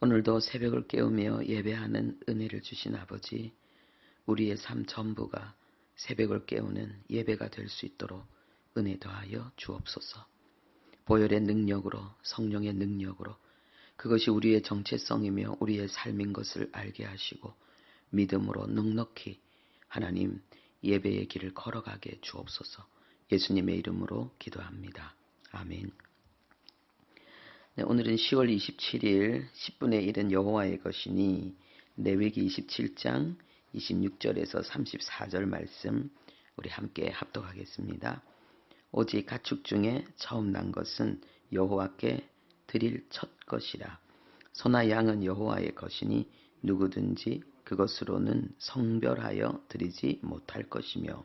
오늘도 새벽을 깨우며 예배하는 은혜를 주신 아버지, 우리의 삶 전부가 새벽을 깨우는 예배가 될 수 있도록 은혜 더하여 주옵소서. 보혈의 능력으로, 성령의 능력으로 그것이 우리의 정체성이며 우리의 삶인 것을 알게 하시고 믿음으로 넉넉히 하나님 예배의 길을 걸어가게 주옵소서. 예수님의 이름으로 기도합니다. 아멘. 네, 오늘은 10월 27일 10분의 1은 여호와의 것이니 레위기 27장 26절에서 34절 말씀 우리 함께 합독하겠습니다. 오직 가축 중에 처음 난 것은 여호와께 드릴 첫 것이라. 소나 양은 여호와의 것이니 누구든지 그것으로는 성별하여 드리지 못할 것이며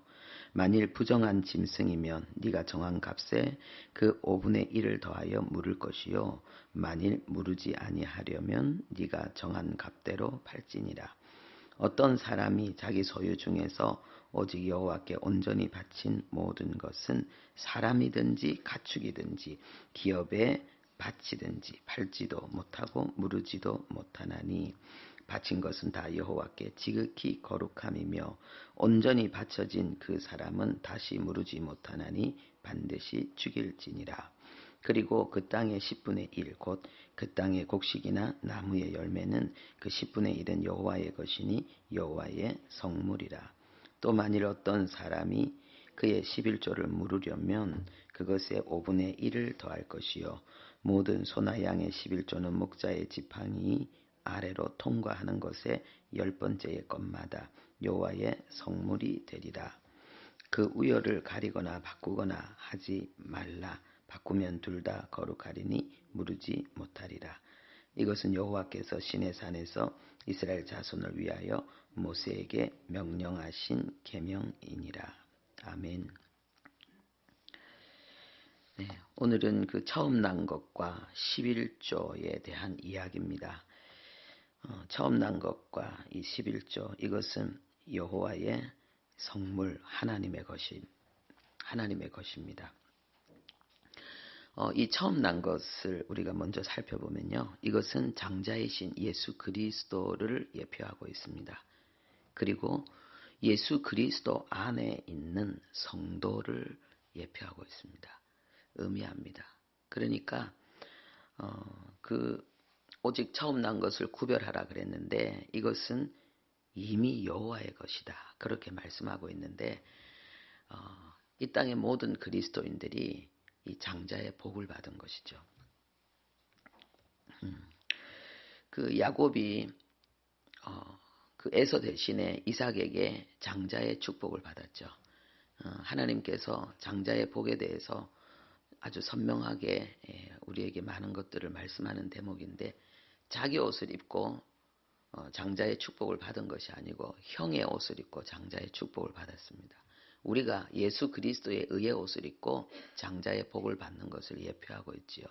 만일 부정한 짐승이면 네가 정한 값에 그 5분의 1을 더하여 물을 것이요 만일 무르지 아니하려면 네가 정한 값대로 팔지니라. 어떤 사람이 자기 소유 중에서 오직 여호와께 온전히 바친 모든 것은 사람이든지 가축이든지 기업에 바치든지 팔지도 못하고 무르지도 못하나니 바친 것은 다 여호와께 지극히 거룩함이며 온전히 바쳐진 그 사람은 다시 무르지 못하나니 반드시 죽일지니라. 그리고 그 땅의 10분의 1 곧 그 땅의 곡식이나 나무의 열매는 그 10분의 1은 여호와의 것이니 여호와의 성물이라. 또 만일 어떤 사람이 그의 11조를 물으려면 그것에 5분의 1을 더할 것이요 모든 소나 양의 11조는 목자의 지팡이 아래로 통과하는 것에 10번째의 것마다 여호와의 성물이 되리라. 그 우열을 가리거나 바꾸거나 하지 말라. 바꾸면 둘 다 거룩하리니 무르지 못하리라. 이것은 여호와께서 시내산에서 이스라엘 자손을 위하여 모세에게 명령하신 계명이니라. 아멘. 네, 오늘은 그 처음 난 것과 11조에 대한 이야기입니다. 처음 난 것과 이 11조 이것은 여호와의 성물 하나님의 것입니다. 이 처음 난 것을 우리가 먼저 살펴보면요. 이것은 장자이신 예수 그리스도를 예표하고 있습니다. 그리고 예수 그리스도 안에 있는 성도를 예표하고 있습니다. 의미합니다. 그러니까 오직 처음 난 것을 구별하라 그랬는데 이것은 이미 여호와의 것이다. 그렇게 말씀하고 있는데 이 땅의 모든 그리스도인들이 이 장자의 복을 받은 것이죠. 그 야곱이 그 에서 대신에 이삭에게 장자의 축복을 받았죠. 하나님께서 장자의 복에 대해서 아주 선명하게 우리에게 많은 것들을 말씀하는 대목인데 자기 옷을 입고 장자의 축복을 받은 것이 아니고 형의 옷을 입고 장자의 축복을 받았습니다. 우리가 예수 그리스도의 의의 옷을 입고 장자의 복을 받는 것을 예표하고 있지요.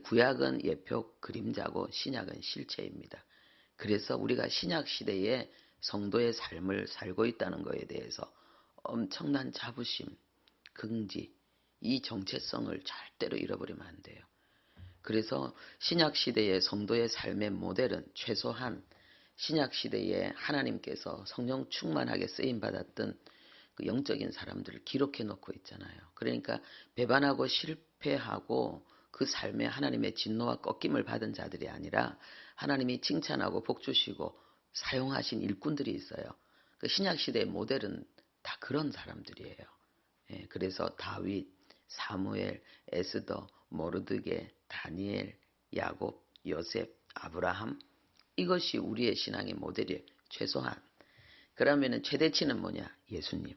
구약은 예표 그림자고 신약은 실체입니다. 그래서 우리가 신약 시대에 성도의 삶을 살고 있다는 것에 대해서 엄청난 자부심, 긍지, 이 정체성을 절대로 잃어버리면 안 돼요. 그래서 신약 시대의 성도의 삶의 모델은 최소한 신약 시대에 하나님께서 성령 충만하게 쓰임 받았던 그 영적인 사람들을 기록해 놓고 있잖아요. 그러니까 배반하고 실패하고 그 삶에 하나님의 진노와 꺾임을 받은 자들이 아니라 하나님이 칭찬하고 복 주시고 사용하신 일꾼들이 있어요. 그 신약 시대의 모델은 다 그런 사람들이에요. 그래서 다윗, 사무엘, 에스더, 모르드게, 다니엘, 야곱, 요셉, 아브라함 이것이 우리의 신앙의 모델이에요. 최소한. 그러면 최대치는 뭐냐? 예수님.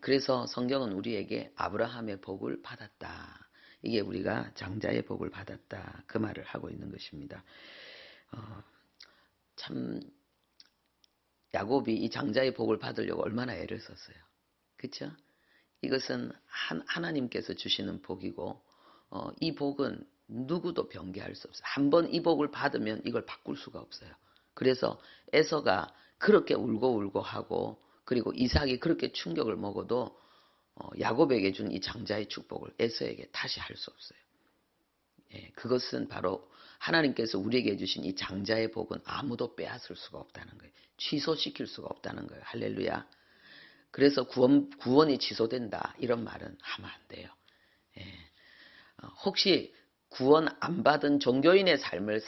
그래서 성경은 우리에게 아브라함의 복을 받았다. 이게 우리가 장자의 복을 받았다. 그 말을 하고 있는 것입니다. 참 야곱이 이 장자의 복을 받으려고 얼마나 애를 썼어요. 그렇죠? 이것은 하나님께서 주시는 복이고 이 복은 누구도 변개할 수 없어요. 한번 이 복을 받으면 이걸 바꿀 수가 없어요. 그래서 에서가 그렇게 울고 하고 그리고 이삭이 그렇게 충격을 먹어도 야곱에게 준 이 장자의 축복을 에서에게 다시 할 수 없어요. 예, 그것은 바로 하나님께서 우리에게 주신 이 장자의 복은 아무도 빼앗을 수가 없다는 거예요. 취소시킬 수가 없다는 거예요. 할렐루야. 그래서 구원이 취소된다 이런 말은 하면 안 돼요. 예. 혹시 구원 안 받은 종교인의 삶을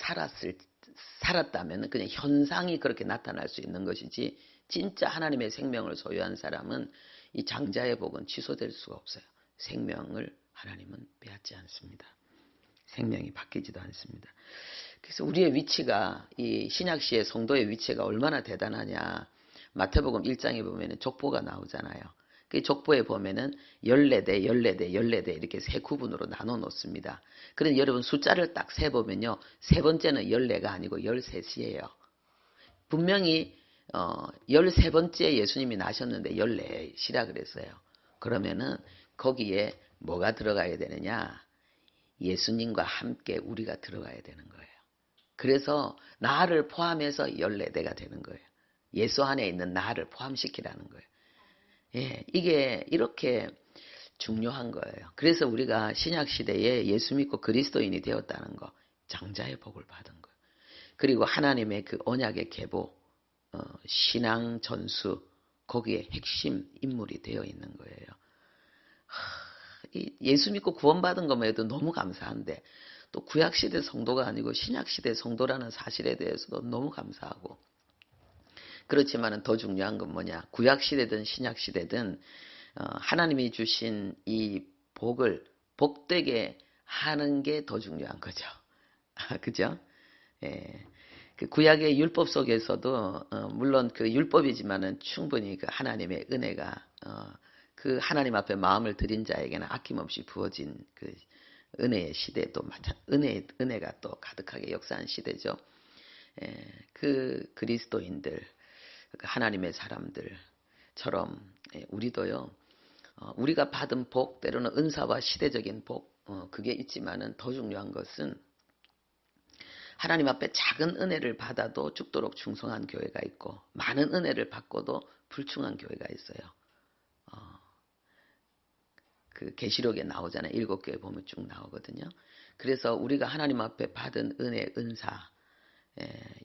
살았다면 그냥 현상이 그렇게 나타날 수 있는 것이지, 진짜 하나님의 생명을 소유한 사람은 이 장자의 복은 취소될 수가 없어요. 생명을 하나님은 빼앗지 않습니다. 생명이 바뀌지도 않습니다. 그래서 우리의 위치가, 이 신약시의 성도의 위치가 얼마나 대단하냐. 마태복음 1장에 보면 족보가 나오잖아요. 그 족보에 보면은 14대, 14대, 14대 이렇게 세 구분으로 나눠 놓습니다. 그런데 여러분 숫자를 딱 세보면요. 세 번째는 14가 아니고 13이에요. 분명히 13번째 예수님이 나셨는데 14시라 그랬어요. 그러면은 거기에 뭐가 들어가야 되느냐? 예수님과 함께 우리가 들어가야 되는 거예요. 그래서 나를 포함해서 14대가 되는 거예요. 예수 안에 있는 나를 포함시키라는 거예요. 예, 이게 이렇게 중요한 거예요. 그래서 우리가 신약시대에 예수 믿고 그리스도인이 되었다는 거, 장자의 복을 받은 거예요. 그리고 하나님의 그 언약의 계보, 신앙 전수, 거기에 핵심 인물이 되어 있는 거예요. 예수 믿고 구원받은 것만 해도 너무 감사한데, 또 구약시대 성도가 아니고 신약시대 성도라는 사실에 대해서도 너무 감사하고, 그렇지만 더 중요한 건 뭐냐? 구약시대든 신약시대든 하나님이 주신 이 복을 복되게 하는 게 더 중요한 거죠. 그죠? 예. 그 구약의 율법 속에서도 물론 그 율법이지만은 충분히 그 하나님의 은혜가 그 하나님 앞에 마음을 드린 자에게는 아낌없이 부어진 그 은혜의 시대도 은혜가 또 가득하게 역사한 시대죠. 예, 그 그리스도인들, 그 하나님의 사람들처럼 우리도요. 우리가 받은 복, 때로는 은사와 시대적인 복, 그게 있지만은 더 중요한 것은 하나님 앞에 작은 은혜를 받아도 죽도록 충성한 교회가 있고, 많은 은혜를 받고도 불충한 교회가 있어요. 그 계시록에 나오잖아요. 7교회 보면 쭉 나오거든요. 그래서 우리가 하나님 앞에 받은 은혜, 은사,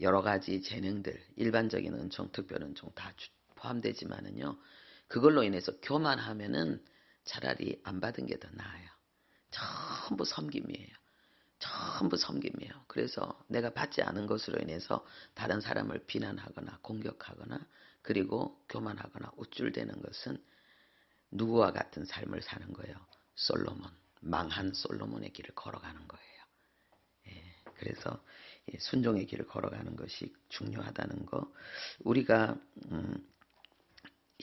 여러 가지 재능들, 일반적인 은총, 특별 은총 다 포함되지만은요. 그걸로 인해서 교만하면은 차라리 안 받은 게 더 나아요. 전부 섬김이에요. 전부 섬김이에요. 그래서 내가 받지 않은 것으로 인해서 다른 사람을 비난하거나 공격하거나 그리고 교만하거나 우쭐대는 것은 누구와 같은 삶을 사는 거예요. 솔로몬, 망한 솔로몬의 길을 걸어가는 거예요. 그래서 순종의 길을 걸어가는 것이 중요하다는 거. 우리가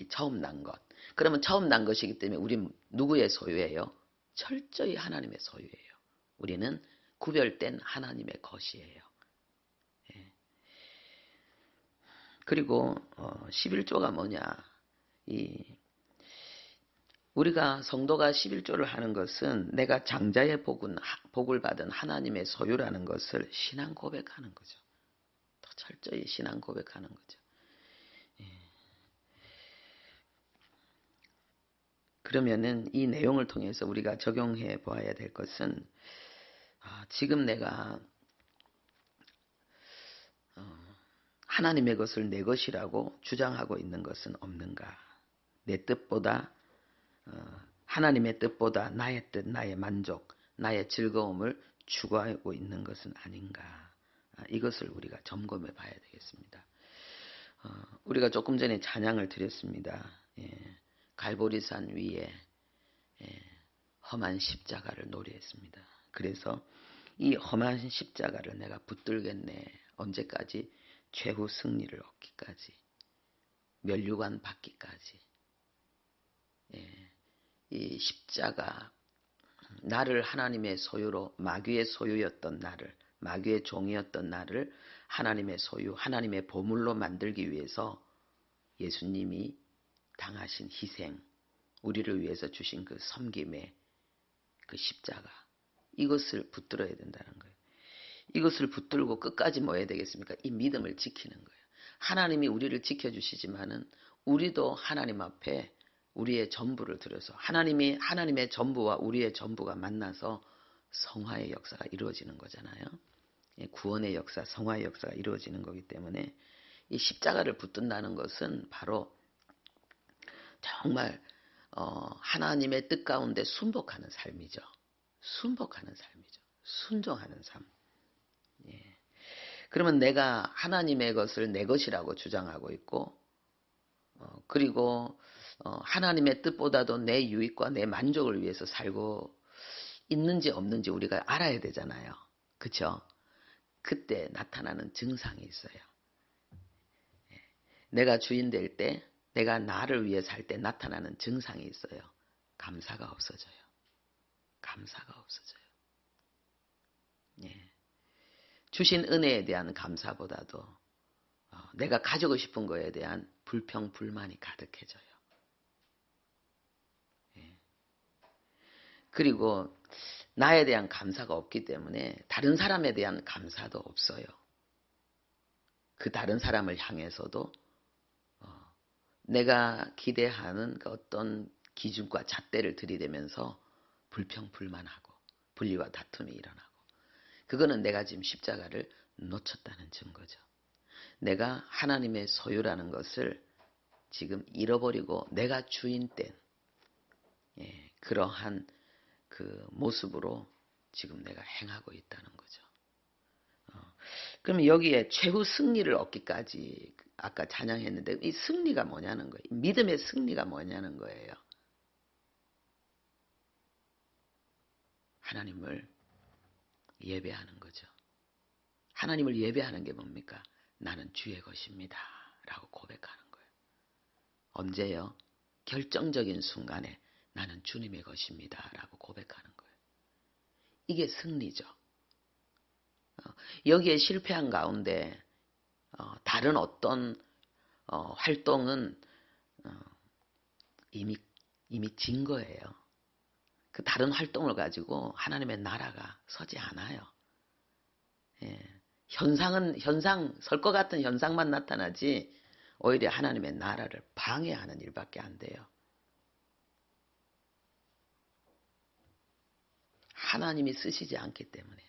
처음 난 것. 그러면 처음 난 것이기 때문에 우리는 누구의 소유예요? 철저히 하나님의 소유예요. 우리는 구별된 하나님의 것이에요. 그리고 11조가 뭐냐? 우리가 성도가 11조를 하는 것은 내가 장자의 복을 받은 하나님의 소유라는 것을 신앙 고백하는 거죠. 더 철저히 신앙 고백하는 거죠. 그러면은 이 내용을 통해서 우리가 적용해 보아야 될 것은, 지금 내가 하나님의 것을 내 것이라고 주장하고 있는 것은 없는가? 내 뜻보다 하나님의 뜻보다 나의 뜻, 나의 만족, 나의 즐거움을 추구하고 있는 것은 아닌가? 이것을 우리가 점검해 봐야 되겠습니다. 우리가 조금 전에 찬양을 드렸습니다. 갈보리산 위에 험한 십자가를 노래했습니다. 그래서 이 험한 십자가를 내가 붙들겠네. 언제까지? 최후 승리를 얻기까지, 면류관 받기까지. 이 십자가, 나를 하나님의 소유로, 마귀의 소유였던 나를, 마귀의 종이었던 나를 하나님의 소유, 하나님의 보물로 만들기 위해서 예수님이 당하신 희생, 우리를 위해서 주신 그 섬김의 그 십자가, 이것을 붙들어야 된다는 거예요. 이것을 붙들고 끝까지 뭐 해야 되겠습니까? 이 믿음을 지키는 거예요. 하나님이 우리를 지켜주시지만은 우리도 하나님 앞에 우리의 전부를 들여서 하나님의 전부와 우리의 전부가 만나서 성화의 역사가 이루어지는 거잖아요. 구원의 역사, 성화의 역사가 이루어지는 거기 때문에 이 십자가를 붙든다는 것은 바로 정말 하나님의 뜻 가운데 순복하는 삶이죠. 순복하는 삶이죠. 순종하는 삶. 예. 그러면 내가 하나님의 것을 내 것이라고 주장하고 있고 그리고 하나님의 뜻보다도 내 유익과 내 만족을 위해서 살고 있는지 없는지 우리가 알아야 되잖아요. 그렇죠? 그때 나타나는 증상이 있어요. 내가 주인 될 때, 내가 나를 위해 살 때 나타나는 증상이 있어요. 감사가 없어져요. 감사가 없어져요. 예. 주신 은혜에 대한 감사보다도 내가 가지고 싶은 거에 대한 불평, 불만이 가득해져요. 예. 그리고 나에 대한 감사가 없기 때문에 다른 사람에 대한 감사도 없어요. 그 다른 사람을 향해서도 내가 기대하는 그 어떤 기준과 잣대를 들이대면서 불평, 불만하고 분리와 다툼이 일어나고 그거는 내가 지금 십자가를 놓쳤다는 증거죠. 내가 하나님의 소유라는 것을 지금 잃어버리고 내가 주인 된 그러한 그 모습으로 지금 내가 행하고 있다는 거죠. 그러면 여기에 최후 승리를 얻기까지 아까 찬양했는데 이 승리가 뭐냐는 거예요. 믿음의 승리가 뭐냐는 거예요. 하나님을 예배하는 거죠. 하나님을 예배하는 게 뭡니까? 나는 주의 것입니다. 라고 고백하는 거예요. 언제요? 결정적인 순간에 나는 주님의 것입니다. 라고 고백하는 거예요. 이게 승리죠. 여기에 실패한 가운데 다른 어떤 활동은 이미 진 거예요. 그 다른 활동을 가지고 하나님의 나라가 서지 않아요. 예. 현상, 설 것 같은 현상만 나타나지 오히려 하나님의 나라를 방해하는 일밖에 안 돼요. 하나님이 쓰시지 않기 때문에.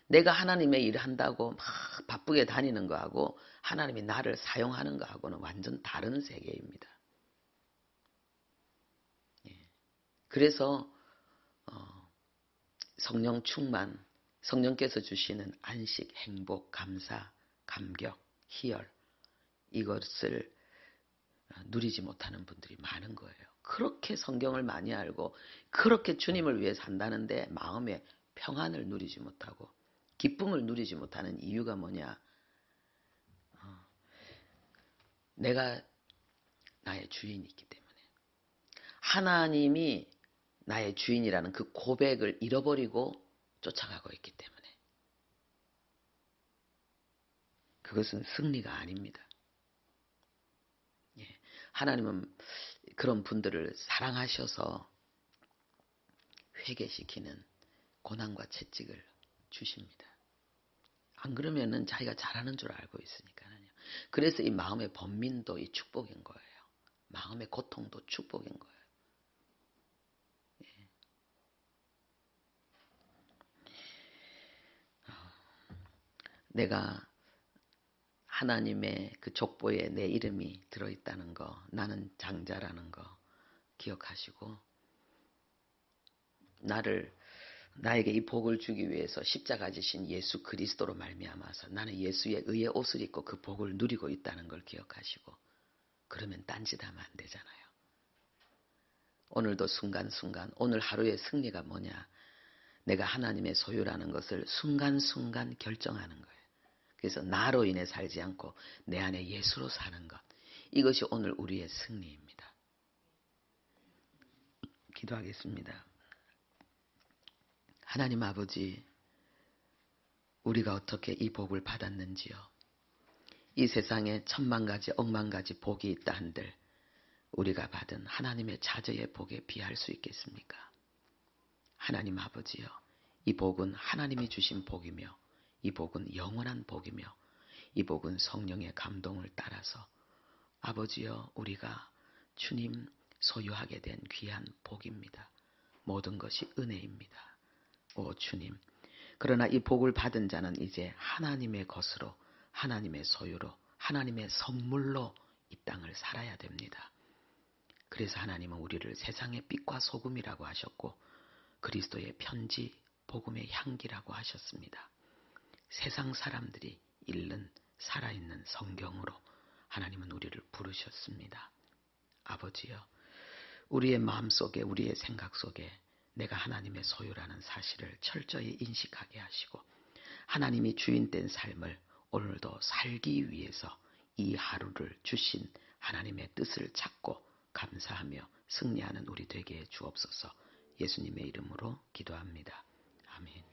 내가 하나님의 일을 한다고 막 바쁘게 다니는 거하고 하나님이 나를 사용하는 거하고는 완전 다른 세계입니다. 예. 그래서 성령 충만, 성령께서 주시는 안식, 행복, 감사, 감격, 희열 이것을 누리지 못하는 분들이 많은 거예요. 그렇게 성경을 많이 알고 그렇게 주님을 위해 산다는데 마음의 평안을 누리지 못하고 기쁨을 누리지 못하는 이유가 뭐냐? 내가 나의 주인이 있기 때문에. 하나님이 나의 주인이라는 그 고백을 잃어버리고 쫓아가고 있기 때문에. 그것은 승리가 아닙니다. 예. 하나님은 그런 분들을 사랑하셔서 회개시키는 고난과 채찍을 주십니다. 안 그러면은 자기가 잘하는 줄 알고 있으니까요. 그래서 이 마음의 번민도 이 축복인 거예요. 마음의 고통도 축복인 거예요. 예. 내가 하나님의 그 족보에 내 이름이 들어있다는 거, 나는 장자라는 거 기억하시고 나에게 이 복을 주기 위해서 십자가 지신 예수 그리스도로 말미암아서 나는 예수의 의의 옷을 입고 그 복을 누리고 있다는 걸 기억하시고 그러면 딴짓하면 안 되잖아요. 오늘도 순간순간 오늘 하루의 승리가 뭐냐? 내가 하나님의 소유라는 것을 순간순간 결정하는 거예요. 그래서 나로 인해 살지 않고 내 안에 예수로 사는 것. 이것이 오늘 우리의 승리입니다. 기도하겠습니다. 하나님 아버지, 우리가 어떻게 이 복을 받았는지요. 이 세상에 천만 가지 억만 가지 복이 있다 한들 우리가 받은 하나님의 자녀의 복에 비할 수 있겠습니까? 하나님 아버지요. 이 복은 하나님이 주신 복이며 이 복은 영원한 복이며 이 복은 성령의 감동을 따라서 아버지여 우리가 주님 소유하게 된 귀한 복입니다. 모든 것이 은혜입니다. 오 주님, 그러나 이 복을 받은 자는 이제 하나님의 것으로, 하나님의 소유로, 하나님의 선물로 이 땅을 살아야 됩니다. 그래서 하나님은 우리를 세상의 빛과 소금이라고 하셨고 그리스도의 편지, 복음의 향기라고 하셨습니다. 세상 사람들이 읽는 살아있는 성경으로 하나님은 우리를 부르셨습니다. 아버지여, 우리의 마음속에, 우리의 생각 속에 내가 하나님의 소유라는 사실을 철저히 인식하게 하시고 하나님이 주인된 삶을 오늘도 살기 위해서 이 하루를 주신 하나님의 뜻을 찾고 감사하며 승리하는 우리 되게 해 주옵소서. 예수님의 이름으로 기도합니다. 아멘.